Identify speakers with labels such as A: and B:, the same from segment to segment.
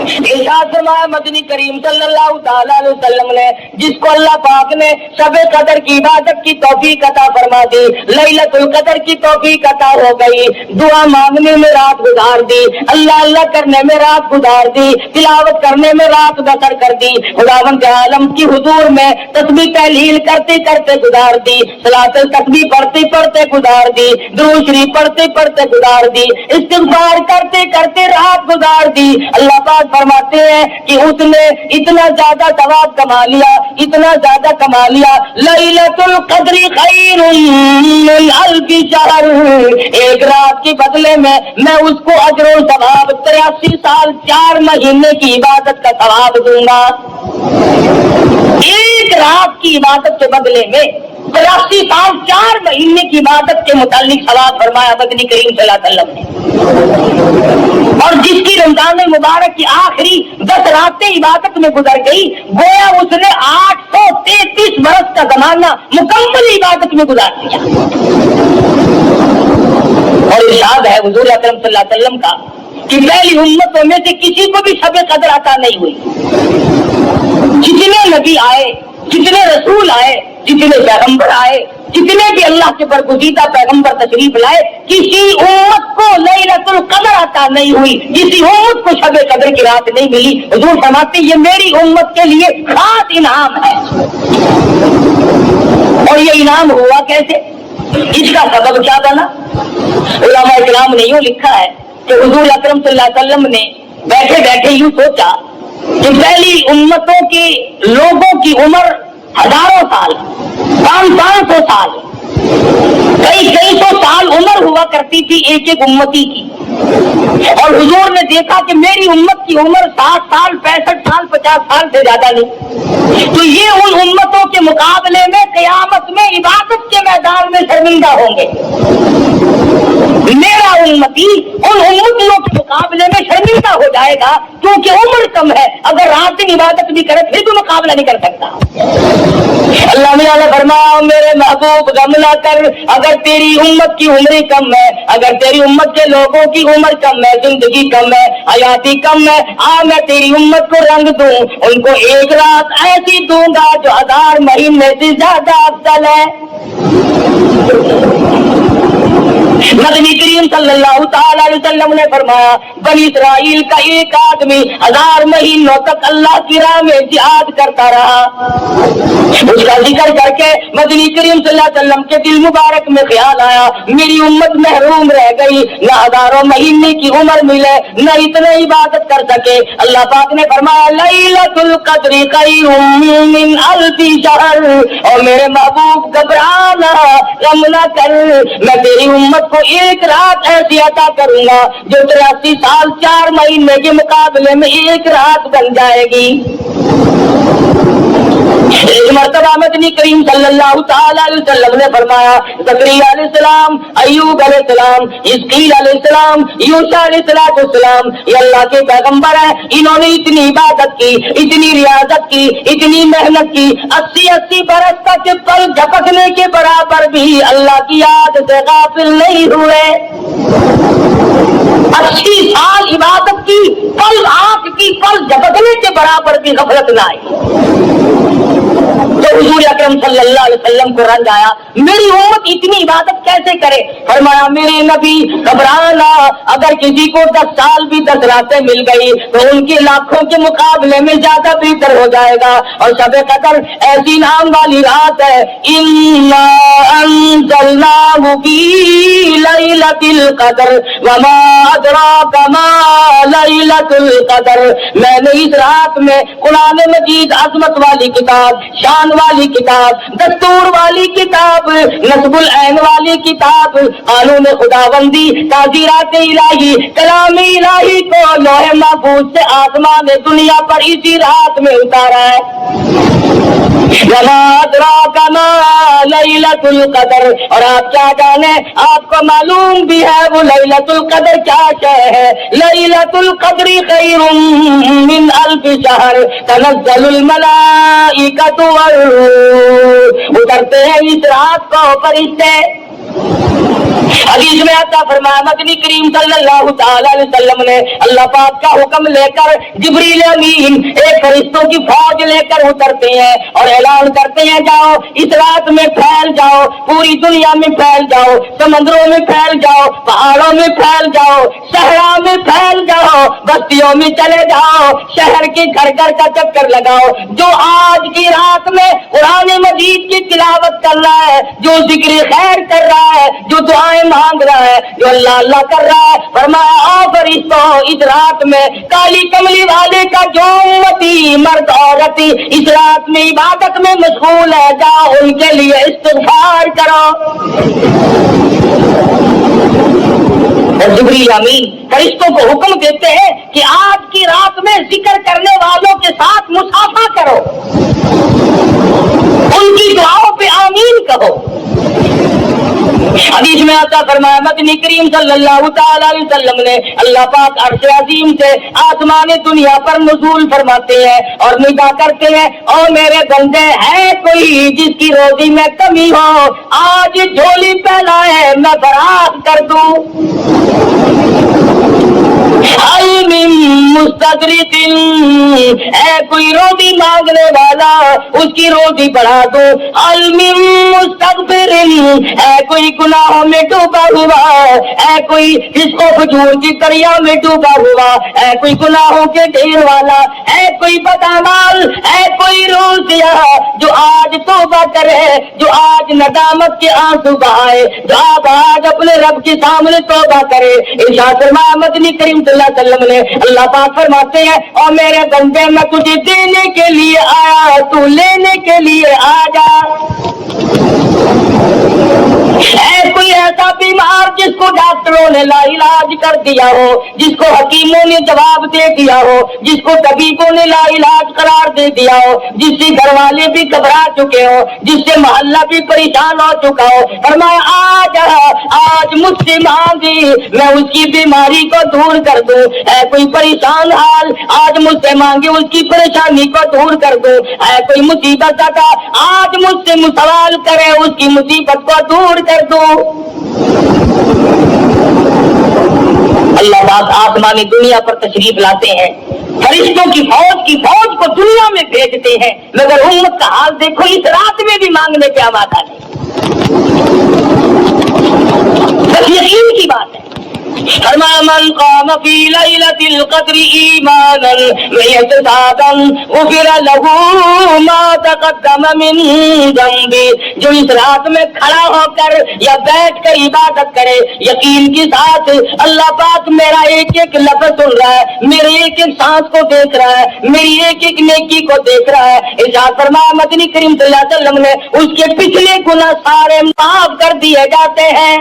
A: इरशाद फरमाया मदनी करीम सल्लल्लाहु तआला अलैहि वसल्लम ने, जिसको अल्लाह पाक ने शब कदर की इबादत की तौफीक अता फरमा दी, लैलतुल कदर की तौफीक अता हो गई, दुआ मांगने में रात गुजार दी, अल्लाह अल्लाह करने में रात गुजार दी, तिलावत करने में रात बसर कर दी, खुदावंद आलम की हुजूर में तस्बीह तहलील करते करते गुजार दी, सलातुल तस्बीह पढ़ते पढ़ते गुजार दी, दुरूद शरीफ पढ़ते पढ़ते गुजार दी, इस्तिग़फ़ार करते करते रात गुजार दी। अल्लाह पाक फरमाते हैं कि उसने इतना ज्यादा सवाब कमा लिया, इतना ज्यादा कमा लिया, लैलतुल क़द्र खैरुम मिन अल्फ़ि शहर, एक रात के बदले में मैं उसको अजर और सवाब 83 साल 4 महीने की इबादत का सवाब दूंगा। एक रात की इबादत के बदले में 83 साल 4 महीने की इबादत के मुतालिक सवाब फरमाया मदनी करीम सल्लल्लाहु अलैहि वसल्लम ने। और जिसकी रमजान मुबारक की आखिरी 10 रातें इबादत में गुजर गई, गोया उसने 833 बरस का जमाना मुकम्मल इबादत में गुजार दिया। और इरशाद है हुजूर अकरम सल्लल्लाहु अलैहि वसल्लम का कि पहली उम्मतों में से किसी को भी शब कदर अता नहीं हुई। जितने नबी आए, जितने रसूल आए, जितने पैगंबर आए, जितने भी अल्लाह के बरगुज़ीदा पैगंबर तशरीफ लाए, किसी उम्मत को लैलतुल कदर अता नहीं हुई, किसी उम्मत को शब कदर की रात नहीं मिली। हुजूर फरमाते ये मेरी उम्मत के लिए खास इनाम है। और ये इनाम हुआ कैसे, इसका सबब क्या बना? उलमा इकराम ने यूं लिखा है कि हुजूर अकरम सल्लल्लाहु अलैहि वसल्लम ने बैठे बैठे यूं सोचा कि पहली उम्मतों के लोगों की उम्र हजारों साल, 500 साल, कई सौ साल उम्र हुआ करती थी एक एक उम्मती की। और हुजूर ने देखा कि मेरी उम्मत की उम्र 60 साल, 65 साल, 50 साल से ज्यादा नहीं, तो ये उन उम्मतों के मुकाबले में क़यामत में इबादत के मैदान में शर्मिंदा होंगे। मेरा उम्मती उन उम्मतियों के मुकाबले में शर्मिंदा हो जाएगा क्योंकि उम्र कम है, अगर रात दिन इबादत भी करे फिर भी मुकाबला नहीं कर सकता। अल्लाह ने फरमाया मेरे महबूब गम ना कर, अगर तेरी उम्मत की उम्र कम है, अगर तेरी उम्मत के लोगों की उम्र कम है, जिंदगी कम है, हयाती कम है, आ मैं तेरी उम्मत को रंग दूं, उनको एक रात ऐसी दूंगा जो 1000 महीने से ज्यादा अफजल है। नबी करीम सल्लल्लाहु तआला अलैहि वसल्लम ने फरमाया बनी इस्राइल का एक आदमी 1000 महीनों तक अल्लाह की राह में जिहाद करता रहा। उसका जिक्र करके नबी करीम सल्लल्लाहु अलैहि वसल्लम के दिल मुबारक में ख्याल आया मेरी उम्मत महरूम रह गई, न हजारों महीने की उम्र मिले, न इतने इबादत कर सके। अल्लाह पाक ने फरमाया लैलतुल क़द्र खैरुम मिन अल्फ़ि शहर, और मेरे महबूब घबराना गम न कर, मैं तेरी उम्मत को एक रात ऐसी अता करूंगा जो 83 साल 4 महीने के मुकाबले में एक रात बन जाएगी। एक मर्तबा मदनी करीम सल्लल्लाहु तआला अलैहि वसल्लम ने फरमाया ज़करिया अलैहिस्सलाम, अय्यूब अलैहिस्सलाम, इस्कील अलैहिस्सलाम, यूशा अलैहिस्सलाम, ये अल्लाह के पैगंबर हैं, इन्होंने इतनी इबादत की, इतनी रियाजत की, इतनी मेहनत की, 80-80 बरस तक पल झपकने के बराबर भी अल्लाह की याद से गाफिल नहीं हुए। 80 साल इबादत की, पल आंख की पल झपकने के बराबर भी गफलत ना आई। तो हुजूर अकरम सल्लल्लाहु अलैहि वसल्लम को रंग आया मेरी उम्मत इतनी इबादत कैसे करे। फरमाया मेरे नबी घबराना, अगर किसी को 10 साल भी 10 रातें मिल गई तो उनके लाखों के मुकाबले में ज्यादा बेहतर हो जाएगा। और शब कदर ऐसी नाम वाली रात है, इन्ना अंज़लनाहु फी लैलतिल क़द्र वमा अदराका मा लैलतुल क़द्र, मैंने इस रात में कुरान मजीद अज़मत वाली किताब, शान वाली किताब, दस्तूर वाली किताब, नस्बुल ऐन वाली किताब, कानून खुदाबंदी, ताज़ीरात इलाही, कलाम इलाही को लौह महफूज से आसमान दुनिया पर इसी रात में उतारा है। वमा अदराका मा लैलतुल क़द्र, और आप क्या जाने, आपको मालूम भी है वो लैलतुल क़द्र क्या है। लैलतुल क़द्र खैरुम मिन अल्फ़ि शहर तनज़्ज़लुल मलाइकतु वल रूह, उतरते हैं इस रात को फरिश्ते। हदीस में आता फरमाया मदनी करीम सल्लल्लाहु तआला अलैहि वसल्लम ने अल्लाह पाक का हुक्म लेकर जिब्रील अमीन एक फरिश्तों की फौज लेकर उतरते हैं और ऐलान करते हैं जाओ इस रात में फैल जाओ, पूरी दुनिया में फैल जाओ, समंदरों में फैल जाओ, पहाड़ों में फैल जाओ, सहरा में फैल जाओ, बस्तियों में चले जाओ, शहर के घर घर का चक्कर लगाओ। जो आज की रात में कुरान मजीद की तिलावत कर रहा है, जो जिक्र खैर कर रहा है, जो दुआएं मांग रहा है, जो अल्लाह अल्लाह कर रहा है, फरमाया आओ फरिश्तों इस रात में काली कमली वाले का जो उम्मती मर्द औरती इस रात में इबादत में मशगूल है, जाओ उनके लिए इस्तिग़फ़ार करो। और जिब्रील अमीन फरिश्तों को हुक्म देते हैं कि आज की रात में जिक्र करने वालों के साथ मुसाफा करो, उनकी दुआओं पे आमीन कहो। हदीस में आता फरमाया मदनी करीम सल्लल्लाहु तआला अलैहि वसल्लम ने अल्लाह पाक अर्श अज़ीम से आसमान दुनिया पर नुज़ूल फरमाते हैं और निदा करते हैं और मेरे बंदे है कोई जिसकी रोजी में कमी हो, आज झोली फैला है मैं फराग कर दूं। मुस्तगरिकिन है कोई रोटी मांगने वाला उसकी रोटी बढ़ा दो। अलमिन मुस्तगफिरिन है कोई गुनाहों में डूबा हुआ है, कोई जिसको फजूर की दरिया में डूबा हुआ है, कोई गुनाहों के ढेर वाला है, कोई बदअमाल है, कोई रोज़िया जो आज तौबा करे, जो आज नदामत के आंसू बहाए, जो आज अपने रब के सामने तौबा करे। इरशाद फरमाया मदनी करीम सल्लल्लाहु अलैहि वसल्लम ने अल्लाह पाक फरमाते हैं और मेरे बंदे मैं तुझे देने के लिए आया, तू लेने के लिए आ जा। है कोई ऐसा बीमार जिसको डॉक्टरों ने लाइलाज कर दिया हो, जिसको हकीमों ने जवाब दे दिया हो, जिसको तबीबों ने लाइलाज करार दे दिया हो, जिससे घर वाले भी घबरा चुके हो, जिससे मोहल्ला भी परेशान हो चुका हो, फरमाया आज मुझसे मांगी मैं उसकी बीमारी को दूर कर दूं। है कोई परेशान हाल आज मुझसे मांगे उसकी परेशानी को दूर कर दूं। है कोई मुसीबत आता आज मुझसे सवाल करे उसकी मुसीबत को दूर कर दूं। अल्लाह पाक आसमानी दुनिया पर तशरीफ लाते हैं, फरिश्तों की फौज को दुनिया में भेजते हैं, मगर उम्मत का हाल देखो इस रात में भी मांगने पे आवाज़ आ बस यकीन की बात है। फरमाया मन क़ाम फी लैलतिल क़द्र ईमानन व इहतिसाबन गुफ़िरा लहू मा तक़द्दम मिन ज़ंबी। जो इस रात में खड़ा होकर या बैठ कर इबादत करे यकीन के साथ, अल्लाह पाक मेरा एक एक लफ्ज़ सुन रहा है, मेरे एक एक सांस को देख रहा है, मेरी एक एक नेकी को देख रहा है। इरशाद फरमाया मदनी करीम सल्लल्लाहु अलैहि वसल्लम ने उसके पिछले गुनाह सारे माफ कर दिए जाते हैं।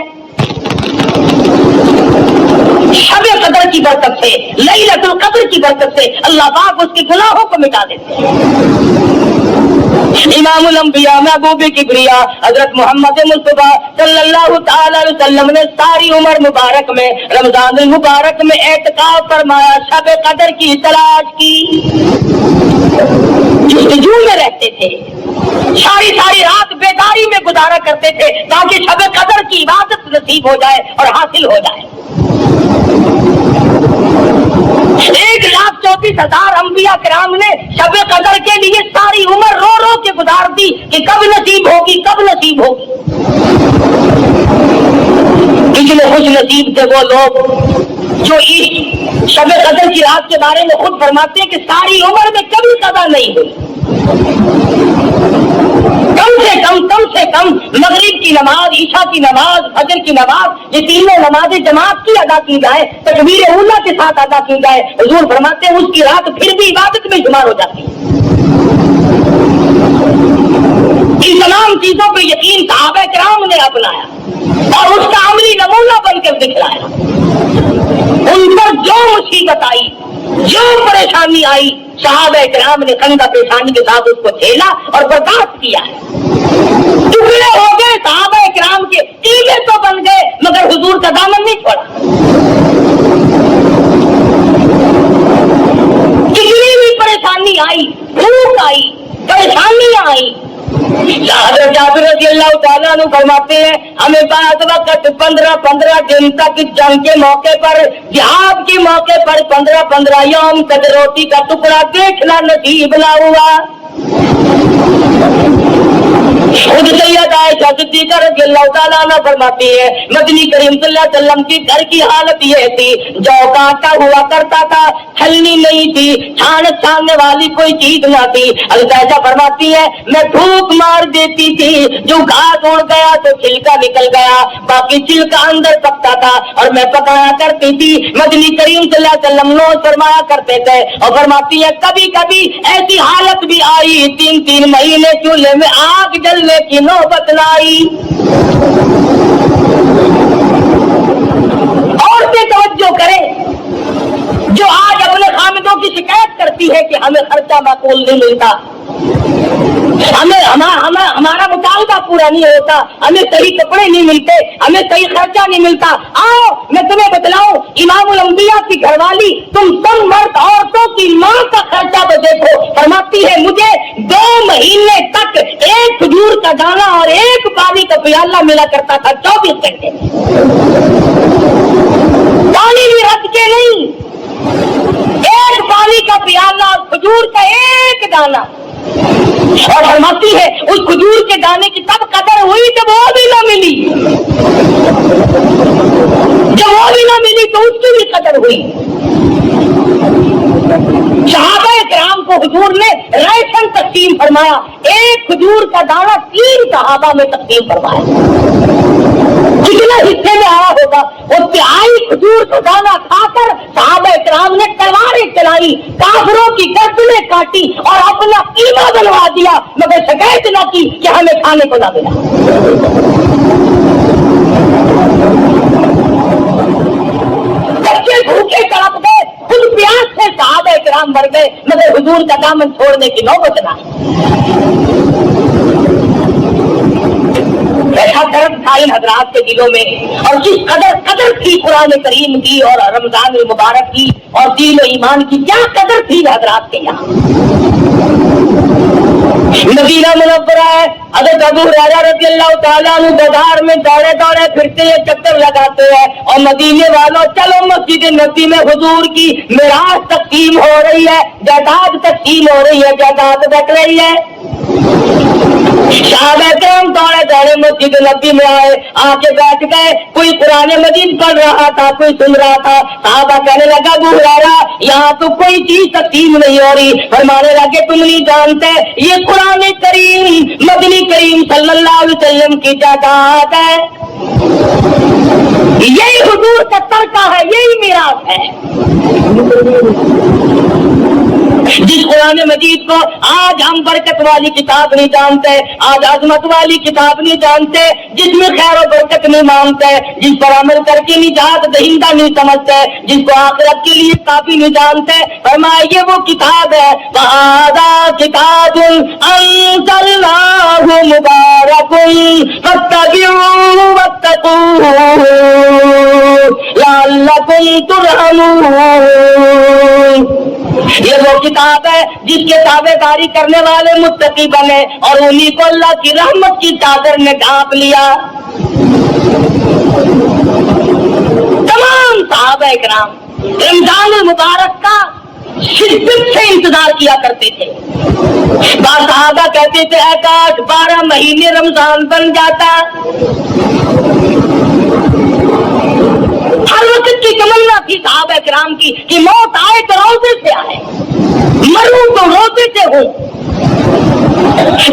A: शब कदर की बरकत से, लैलतुल कद्र की बरकत से अल्लाह पाक उसके गुनाहों को मिटा देते हैं। इमामुल अंबिया महबूब किबरिया हजरत मोहम्मद मुस्तफा सल्लल्लाहु तआला अलैहि वसल्लम ने सारी उम्र मुबारक में रमजान मुबारक में एतकाफ फरमाया, शब कदर की तलाश की, जुस्तजू में रहते थे, सारी रात बेदारी में गुजारा करते थे ताकि शब कदर की इबादत नसीब हो जाए और हासिल हो जाए। 1,34,000 अंबिया किराम ने शब कदर के लिए सारी उम्र रो रो के गुजार दी कि कब नसीब होगी, कब नसीब होगी। कितने खुश नसीब थे वो लोग जो इस शब कदर की रात के बारे में खुद फरमाते हैं कि सारी उम्र में कभी कदर नहीं हुई। कम से कम मगरिब की नमाज, ईशा की नमाज, फजर की नमाज, ये तीनों नमाजें जमात की अदा की जाए, तकबीर उला के साथ अदा की जाए। हुजूर फरमाते हैं उसकी रात फिर भी इबादत में शुमार हो जाती है। इन तमाम चीजों पर यकीन सहाबा किराम ने अपनाया और उसका अमली नमूना बनकर दिखलाया। उन पर जो मुसीबत आई, जो परेशानी आई, सहाबा किराम ने कंधा पेशानी के साथ उसको झेला और बर्दाश्त किया है। टुकड़े हो गए सहाबा किराम के, टीले तो बन गए मगर हुजूर का दामन नहीं छोड़ा। कितनी भी परेशानी आई, भूख आई, परेशानियां आई, हज़रत जाबिर रज़ियल्लाहु ताला अन्हु फरमाते हैं हमें बाद वक्त 15-15 दिन तक जंग के मौके पर, जिहाद के मौके पर 15-15 यौम तक रोटी का टुकड़ा देखना नसीब ना हुआ। खुद सैयद आयशा सिद्दीक़ा रज़ियल्लाहु ताला अन्हा फरमाती है मदनी करीम सल्लल्लाहु अलैहि वसल्लम की घर की हालत ये थी, जौ का आटा हुआ करता था, छलनी नहीं थी, छानने वाली कोई चीज ना थी। हज़रत आयशा फरमाती है मैं फूंक मार देती थी, जो घास उड़ गया तो छिलका निकल गया, बाकी छिलका अंदर पकता था और मैं पकाया करती थी। मदनी करीम सल्लल्लाहु अलैहि वसल्लम नोश फरमाया करते थे और फरमाती है कभी कभी ऐसी हालत भी आई 3-3 महीने चूल्हे में आग जलने की नौबत न आई। औरतें तवज्जो करें जो आज अपने खामिदों की शिकायत करती है कि हमें खर्चा माकूल नहीं मिलता, हमारा मुतालबा पूरा नहीं होता, हमें सही कपड़े नहीं मिलते, हमें सही खर्चा नहीं मिलता। आओ मैं तुम्हें बतलाऊं, इमामुल अंबिया की घरवाली तुम सब मर्द औरतों की मां का खर्चा तो देखो। फरमाती है मुझे 2 महीने तक एक खजूर का दाना और एक पानी का प्याला मिला करता था 24 घंटे। पानी भी रख के नहीं, एक पानी का प्याला और खजूर का एक दाना। और फरमाती है उस खजूर के दाने की तब कदर हुई जब वो भी ना मिली, जब वो भी ना मिली तो उसकी भी कदर हुई। सहाबा किराम को हुजूर ने राशन तकसीम फरमाया, एक खजूर का दाना 3 सहाबा में तकसीम फरमाया। जितना हिस्से में आया होगा वो तिहाई खजूर का दाना खाकर सहाबा किराम ने तलवारें चलाई, काफिरों की गर्दनें काटी और अपना कीमा बनवा दिया, मगर शिकायत न की कि हमें खाने को ना मिला। बच्चे भूखे तड़प गए, खुद प्यास से सहाबा किराम मर गए, मगर हुजूर का दामन छोड़ने की नौबत ना। ऐसा दर्द था इन हजरात के दिलों में, और जिस कदर थी कुरान करीम की और रमजान मुबारक की और दीन और ईमान की, क्या कदर थी हजरात के यहाँ। मदीना मुनव्वरा है, हज़रत अबू हुरैरा रज़ियल्लाहु ताला अन्हु बाजार में दौड़े दौड़े फिरते हैं, चक्कर लगाते हैं और मदीने वालों चलो मस्जिद नबी में हुजूर की मिराज तक़सीम हो रही है, जायदाद तक़सीम हो रही है, जायदाद बट रही है। सहाबा किराम दौड़े दौड़े मस्जिद नबी में आए, आके बैठ गए, कोई कुरान मजीद पढ़ रहा था, कोई सुन रहा था। सहाबा कहने लगा अबू हुरैरा यहाँ तो कोई चीज तक़सीम नहीं हो रही। फरमाने लगे तुम नहीं जानते ये कुरान करीम मदनी करीम सल्लल्लाहु अलैहि वसल्लम की जायदाद है, यही हुजूर का तड़का है, यही मीरास है। जिस कुरान मजीद को आज हम बरकत वाली किताब नहीं जानते, आज अजमत वाली किताब नहीं जानते, जिसमें खैर और बरकत नहीं मानते, जिस पर अमल करके निजात दहिंदा नहीं समझते, जिसको आखिरत के लिए काफी नहीं जानते, फरमाया ये वो किताब है वहादा किताबुन अंज़लनाहु मुबारकुन फत्तबिऊहु वत्तकू लअल्लकुम तुरहमून। ये वो किताब है जिसके ताबेदारी करने वाले मुत्तकी बने और उन्हीं को अल्लाह की रहमत की चादर ने ढांप लिया। तमाम सहाबा किराम रमजान मुबारक का शिद्दत से इंतजार किया करते थे। सहाबा कहते थे काश 12 महीने रमजान बन जाता। हर वक्त की तमन्ना थी सहाबा किराम की कि मौत आए तो रोज़े से आए, मरूं तो रोज़े से हो।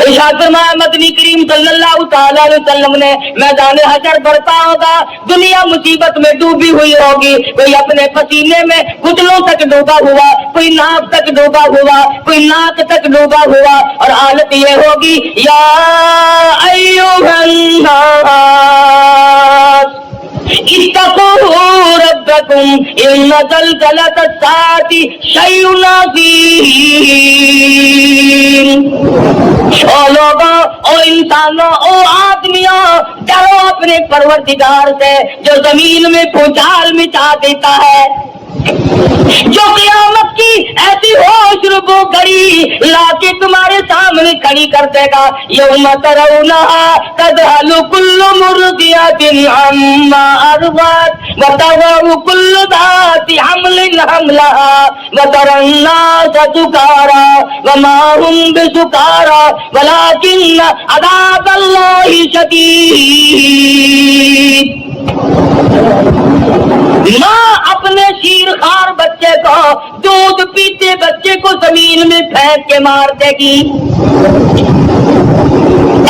A: इरशाद फरमाया मदनी करीम सल्लल्लाहु ताला अलैहि वसल्लम ने मैदान हशर बढ़ता होगा, दुनिया मुसीबत में डूबी हुई होगी, कोई अपने पसीने में घुटनों तक डूबा हुआ, कोई नाक तक डूबा हुआ, कोई नाक तक डूबा हुआ, और हालत ये होगी या अय्युहन नास इत्तक़ू रब्बकुम इन्न ज़लज़लतस्साअति शैउन अज़ीम। ओ लोगों, ओ इंसानों, ओ आदमियों, डरो अपने परवरदिगार से जो जमीन में भूचाल मिटा देता है, जो क़यामत की ऐसी होश रुबो घड़ी लाके तुम्हारे सामने सामने खड़ी कर देगा। यौम तरौनहा तज़हलु कुल्लु मुर्दियतिन अम्मा अर्दअत व तज़अ कुल्लु ज़ाति हम्लिन हम्लहा व तरन्नास सुकारा व मा हुम बिसुकारा वलाकिन्न अज़ाबल्लाहि शदीद। माँ अपने शीरखार बच्चे को, दूध पीते बच्चे को जमीन में फेंक के मार देगी।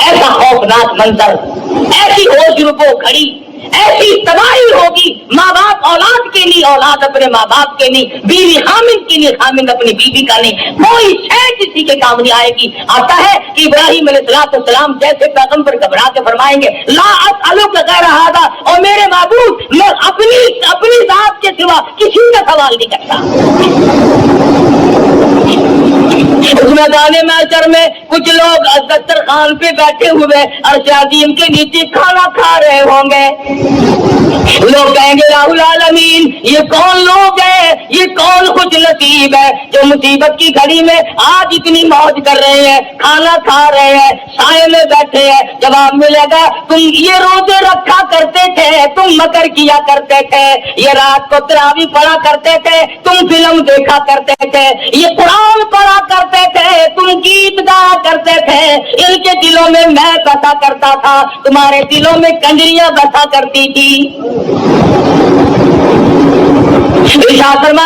A: ऐसा खौफनाक मंजर, ऐसी होश रुको खड़ी, ऐसी तबाही होगी। माँ बाप औलाद के लिए, औलाद अपने माँ बाप के लिए, बीवी हामिद के लिए, हामिद अपनी बीवी का नहीं, कोई शय किसी के काम नहीं आएगी। आता है कि इब्राहिम अलैहिस्सलाम जैसे पैगंबर घबरा के फरमाएंगे ला असअलुका गैरा हादा, और मेरे माबूद मैं अपनी जात के सिवा किसी का सवाल नहीं करता। उस मैदान महशर में कुछ लोग दस्तरखान पे बैठे हुए अर्श अज़ीम के नीचे खाना खा रहे होंगे। लोग कहेंगे राहुल आलमीन, ये कौन लोग हैं, ये कौन खुश नसीब है जो मुसीबत की घड़ी में आज इतनी मौज कर रहे हैं, खाना खा रहे हैं, साए में बैठे हैं। जवाब मिलेगा तुम ये रोजे रखा करते थे, तुम मकर किया करते थे, ये रात को तरावी पढ़ा करते थे, तुम फिल्म देखा करते थे, ये कुरान पढ़ा करते थे, तुम गीत गाया करते थे, इनके दिलों में मैं बसा करता था, तुम्हारे दिलों में कंजरियां बसा करती थी।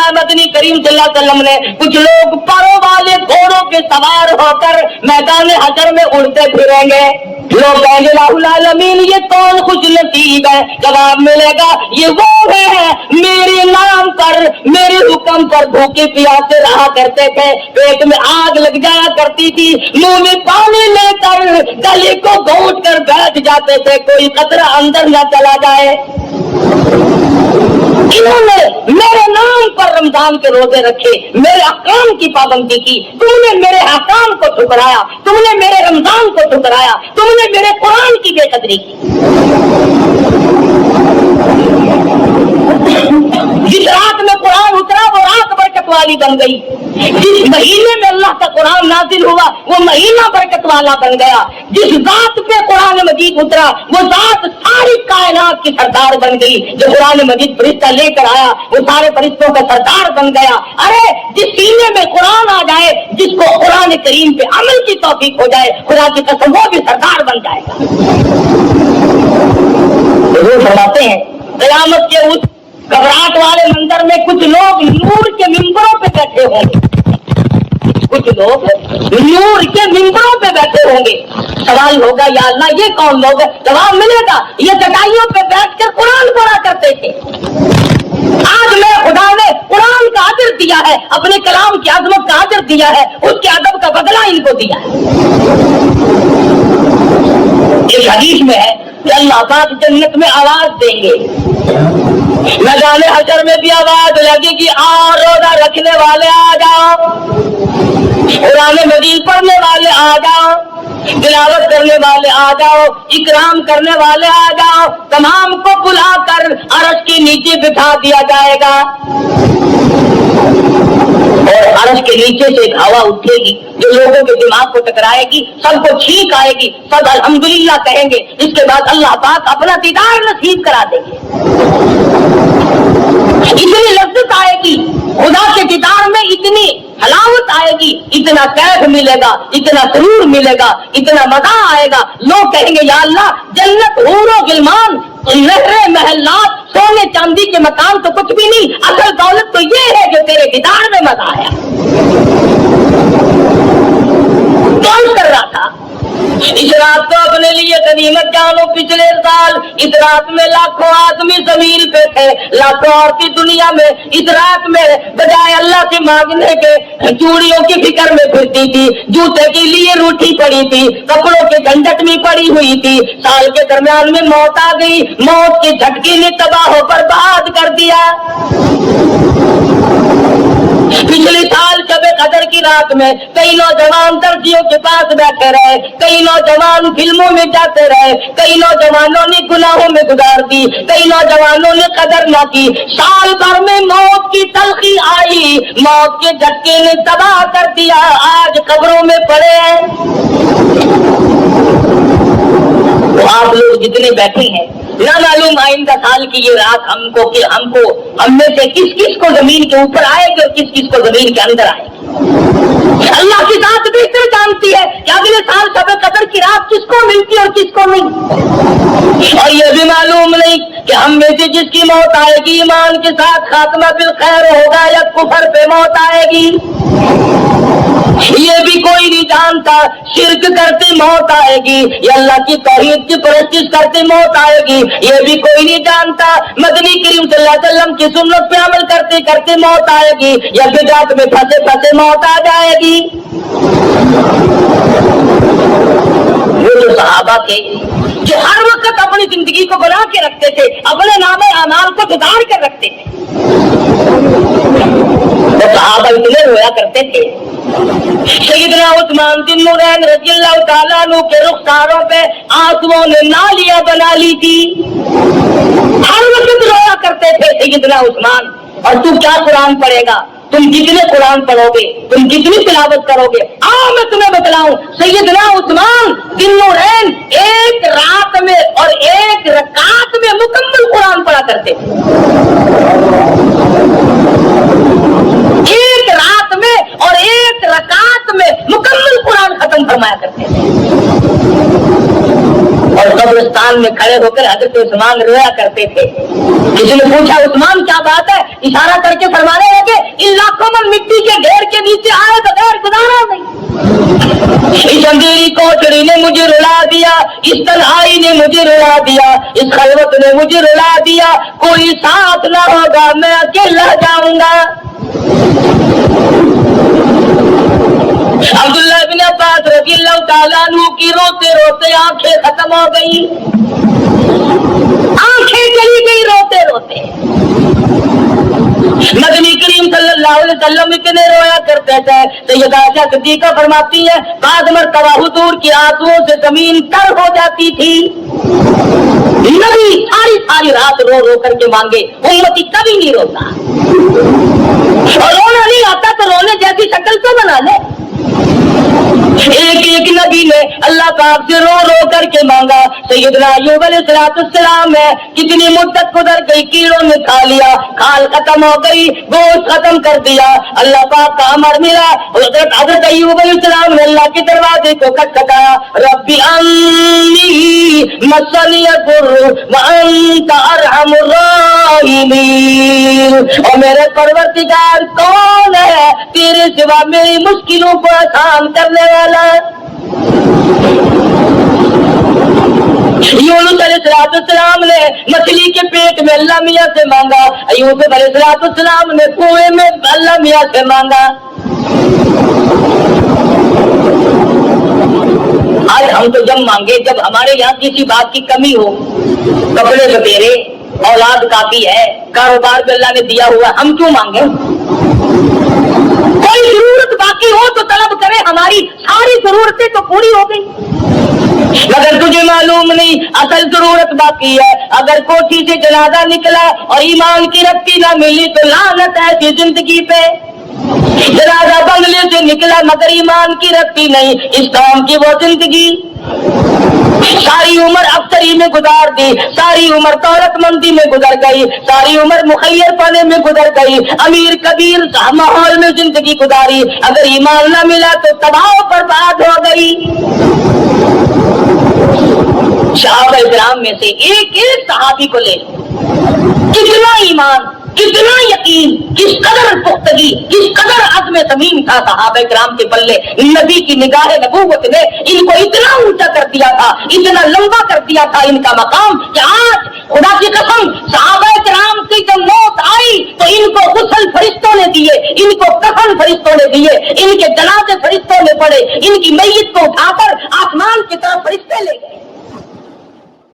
A: मदनी करीम सल्लल्लाहु अलैहि वसल्लम ने कुछ लोग परों वाले घोड़ों पे सवार होकर मैदान हशर में उड़ते फिरेंगे। लोग कहेंगे राहुल आलमीन, ये कौन खुश नसीब है? जवाब मिलेगा ये वो है मेरे नाम पर, मेरे हुक्म पर भूखे प्यासे रहा करते थे, पेट में आग लग जाया करती थी, मुंह में पानी लेकर गले को घोंट कर बैठ जाते थे, कोई कतरा अंदर न चला जाए। इन्होंने मेरे नाम पर रमजान के रोजे रखे, मेरे अहकाम की पाबंदी की, तुमने मेरे अहकाम को ठुकराया, तुमने मेरे रमजान को ठुकराया, तुमने मेरे कुरान की बेकदरी की। जिस रात में कुरान उतरा वो रात बरकत वाली बन गई, जिस महीने में अल्लाह का कुरान नाजिल हुआ वो महीना बरकत वाला बन गया, जिस जात पे कुरान मजीद उतरा वो जात सारी कायनात की सरदार बन गई। जो कुरान मजीद फरिश्ता लेकर आया वो सारे फरिश्तों का सरदार बन गया। अरे जिस सीने में कुरान आ जाए, जिसको कुरान करीम पे अमल की तौफीक हो जाए, खुदा की कसम वो भी सरदार बन जाएगा। वो फरमाते हैं क़यामत के उस घबराहट वाले मंजर में कुछ लोग नूर के मिंबरों पे बैठे होंगे, कुछ लोग नूर के मिंबरों पे बैठे होंगे। सवाल होगा या अल्लाह ये कौन लोग है? जवाब मिलेगा ये चटाइयों पे बैठकर कुरान पढ़ा करते थे। आज मैं खुदा ने कुरान का अजर दिया है, अपने कलाम की अजमत का अजर दिया है, उसके अदब का बदला इनको दिया है। एक हदीस में है कि अल्लाह पाक जन्नत में आवाज देंगे, मैदान हशर में भी आवाज लगेगी आ रोजा रखने वाले आ जाओ, कुरान मजीद पढ़ने वाले आ जाओ, तिलावत करने वाले आ जाओ, इकराम करने वाले आ जाओ। तमाम को बुलाकर अर्श के नीचे बिठा दिया जाएगा और अर्श के नीचे से एक हवा उठेगी जो लोगों के दिमाग को टकराएगी, सबको छींक आएगी, सब अल्हम्दुलिल्लाह कहेंगे। इसके बाद अल्लाह पाक अपना दीदार नसीब करा देंगे। इतनी लज्जत आएगी, खुदा के दीदार में इतनी हलावत आएगी, इतना कैफ मिलेगा, इतना सुरूर मिलेगा, इतना मजा आएगा। लोग कहेंगे या अल्लाह जन्नत हूरो गिलमान, नहरे महल्लात, सोने चांदी के मकान तो कुछ भी नहीं, असल दौलत तो ये है जो तेरे दीदार में मजा आया। कौन कर रहा था इस रात को अपने लिए गनीमत जानो? पिछले साल इस रात में लाखों आदमी जमीन पे थे, लाखों औरतें दुनिया में इस रात में बजाय अल्लाह से मांगने के चूड़ियों की फिक्र में फिरती थी, जूते के लिए रूठी पड़ी थी, कपड़ों के झंझट में पड़ी हुई थी। साल के दरमियान में मौत आ गई, मौत के झटके ने तबाह बर्बाद कर दिया। पिछले साल शब कदर की رات میں کئی نوجوان درزیوں کے پاس بیٹھے رہے, کئی نوجوان فلموں میں جاتے رہے, کئی نوجوانوں نے گناہوں میں گزار دی, کئی نوجوانوں نے قدر نہ کی. سال بھر میں موت کی تلخی آئی, موت کے جھٹکے نے تباہ کر دیا, آج قبروں میں پڑے ہیں. تو آپ لوگ جتنے بیٹھے ہیں, نہ معلوم آئندہ سال کی یہ رات ہم میں سے کس کس کو زمین کے اوپر آئے گی اور کس کس کو زمین کے اندر آئے گی. اللہ کی ذات بہتر جانتی ہے کہ اگلے سال شب قدر کی رات کس کو ملتی اور کس کو نہیں. اور یہ بھی معلوم نہیں کہ ہم میں سے جس کی موت آئے گی ایمان کے ساتھ خاتمہ بالخیر ہوگا یا کفر پہ موت آئے گی. یہ بھی کوئی نہیں جانتا شرک کرتے موت آئے گی یا اللہ کی توحید کی پرستش کرتے موت آئے گی. یہ بھی کوئی نہیں جانتا مدنی کریم صلی اللہ علیہ وسلم کی سنت پہ عمل کرتے کرتے موت آئے گی یا بدعت میں پھنسے پھنسے موت آ جائے گی. وہ جو صحابہ تھے جو ہر وقت اپنی زندگی کو بنا کے رکھتے تھے, اپنے نام اعمال کو جدار کر رکھتے تھے, وہ صحابہ اتنے رویا کرتے تھے. سیدنا عثمان بن نورین رضی اللہ تعالیٰ عنہ کے رخساروں پہ آنسوؤں نے نالیاں بنا لی تھی, ہر وقت رویا کرتے تھے سیدنا عثمان. اور تو کیا قرآن پڑھے گا, تم جتنے قرآن پڑھو گے, تم جتنی تلاوت کرو گے, آؤ میں تمہیں بتلاؤں سیدنا عثمان بن نورین ایک رات میں اور ایک رکعت میں مکمل قرآن پڑھا کرتے تھے. ایک رات میں اور ایک رکعت میں مکمل قرآن ختم فرمایا کرتے تھے. اور قبرستان میں کھڑے ہو کر حضرت عثمان رویا کرتے تھے. کسی نے پوچھا عثمان کیا بات ہے, اشارہ کر کے فرمانے لگے ان لاکھوں من مٹی کے ڈھیر کے نیچے آئے بغیر گزارا نہیں. اس اندھیری کوٹڑی نے مجھے رلا دیا, اس تنہائی نے مجھے رلا دیا, اس خلوت نے مجھے رلا دیا, کوئی ساتھ نہ ہوگا میں اکیلا جاؤں گا. عبداللہ بن عباس رضی اللہ تعالیٰ عنہ کی روتے روتے آنکھیں ختم ہو گئی, آنکھیں چلی گئی روتے روتے. نبی کریم صلی اللہ علیہ وسلم اتنے رویا کرتے تھے. سیدہ عائشہ صدیقہ فرماتی ہے بعض مرتبہ حضور کی آنسوؤں سے زمین تر ہو جاتی تھی. نبی ساری رات رو رو کر کے مانگے, امتی کبھی نہیں روتا, اور رونا نہیں آتا تو رونے جیسی شکل تو بنا لے. ایک ایک نبی نے اللہ پاک سے رو رو کر کے مانگا. سیدنا ایوب علیہ السلام ہے کتنی مدت گزر گئی, کیڑوں نے کھا لیا, کھال ختم ہو گئی, گوشت ختم کر دیا, اللہ پاک کا امر ملا. حضرت ایوب علیہ السلام نے اللہ کے دروازے کو کھٹکھٹایا, ربی انی مسنی الضر وانت ارحم الراحمین. اور میرے پروردگار کون ہے تیرے سوا میری مشکلوں کو آسان کرنے والا. یونس علیہ السلام نے مچھلی کے پیٹ میں اللہ میاں سے مانگا, ایوب علیہ السلام نے کنویں میں اللہ میاں سے مانگا. آج ہم تو جب مانگے جب ہمارے یہاں کسی بات کی کمی ہو, کپڑے بتیرے, اولاد کافی ہے, کاروبار بھی اللہ نے دیا ہوا, ہم کیوں مانگے؟ کوئی ضرورت باقی ہو تو طلب کرے, ہماری ساری ضرورتیں تو پوری ہو گئی. مگر تجھے معلوم نہیں اصل ضرورت باقی ہے. اگر کوٹھی سے جنازہ نکلا اور ایمان کی رتی نہ ملی تو لعنت ہے زندگی پہ. جنازہ بنگلے سے نکلا مگر ایمان کی رتی نہیں, اس کام کی وہ زندگی. ساری عمر افسری میں گزار دی, ساری عمر دولت مندی میں گزر گئی, ساری عمر مخیر پانے میں گزر گئی, امیر کبیر ماحول میں زندگی گزاری, اگر ایمان نہ ملا تو تباہ برباد ہو گئی. صحابہ کرام میں سے ایک ایک صحابی کو لے, کتنا ایمان, کتنا یقین, کس قدر پختگی, کس قدر عزم صمیم تھا صحابہ کرام کے پلے. نبی کی نگاہ نبوت نے ان کو اتنا اونچا کر دیا تھا, اتنا لمبا کر دیا تھا ان کا مقام کہ آج خدا کی قسم صحابہ کرام کی جب موت آئی تو ان کو غسل فرشتوں نے دیے, ان کو کفن فرشتوں نے دیے, ان کے جنازے فرشتوں نے پڑے, ان کی میت کو اٹھا کر آسمان کی طرف فرشتے لے گئے.